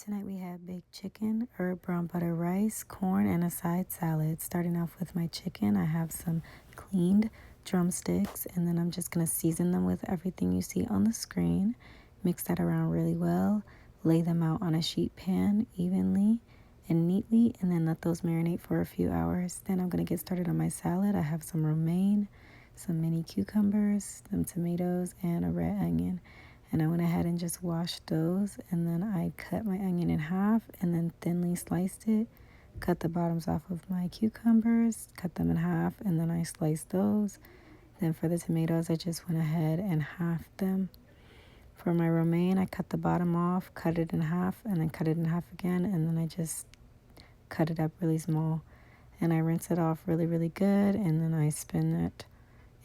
Tonight we have baked chicken, herb brown butter rice, corn, and a side salad. Starting off with my chicken, I have some cleaned drumsticks, and then I'm just going to season them with everything you see on the screen. Mix that around really well. Lay them out on a sheet pan evenly and neatly, and then let those marinate for a few hours. Then I'm going to get started on my salad. I have some romaine, some mini cucumbers, some tomatoes, and a red onion. And I went ahead and just washed those, and then I cut my onion in half and then thinly sliced it. Cut the bottoms off of my cucumbers, cut them in half, and then I sliced those. Then for the tomatoes, I just went ahead and halved them. For my romaine, I cut the bottom off, cut it in half, and then cut it in half again, and then I just cut it up really small. And I rinse it off really, really good, and then I spin it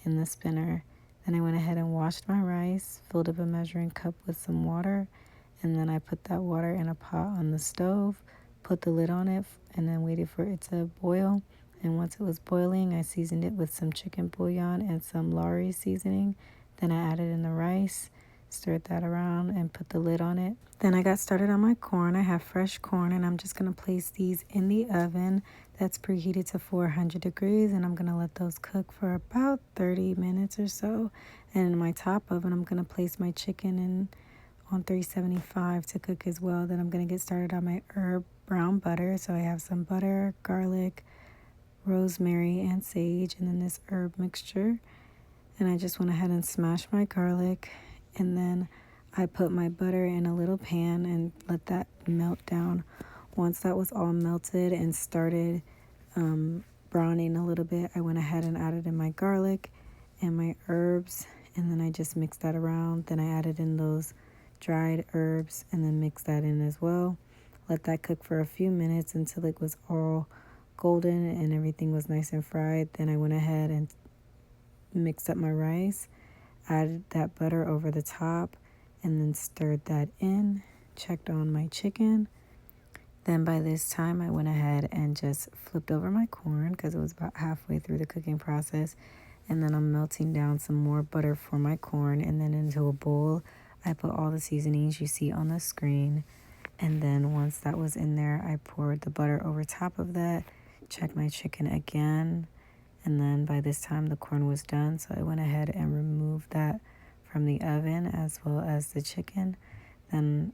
in the spinner. Then I went ahead and washed my rice, filled up a measuring cup with some water, and then I put that water in a pot on the stove, put the lid on it, and then waited for it to boil. And once it was boiling, I seasoned it with some chicken bouillon and some LaSh'ee seasoning. Then I added in the rice, stirred that around, and put the lid on it. Then I got started on my corn. I have fresh corn, and I'm just going to place these in the oven that's preheated to 400 degrees, and I'm going to let those cook for about 30 minutes or so. And in my top oven, I'm going to place my chicken in on 375 to cook as well. Then I'm going to get started on my herb brown butter. So I have some butter, garlic, rosemary, and sage, and then this herb mixture. And I just went ahead and smashed my garlic, and then I put my butter in a little pan and let that melt down. Once that was all melted and started browning a little bit, I went ahead and added in my garlic and my herbs, and then I just mixed that around. Then I added in those dried herbs and then mixed that in as well. Let that cook for a few minutes until it was all golden and everything was nice and fried. Then I went ahead and mixed up my rice, added that butter over the top, and then stirred that in. Checked on my chicken. Then by this time, I went ahead and just flipped over my corn because it was about halfway through the cooking process. And then I'm melting down some more butter for my corn, and then into a bowl, I put all the seasonings you see on the screen. And then once that was in there, I poured the butter over top of that, checked my chicken again, and then by this time the corn was done, so I went ahead and removed that from the oven as well as the chicken. Then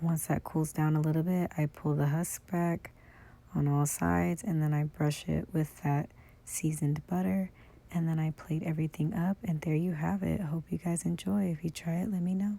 once that cools down a little bit, I pull the husk back on all sides, and then I brush it with that seasoned butter, and then I plate everything up, and there you have it. Hope you guys enjoy. If you try it, let me know.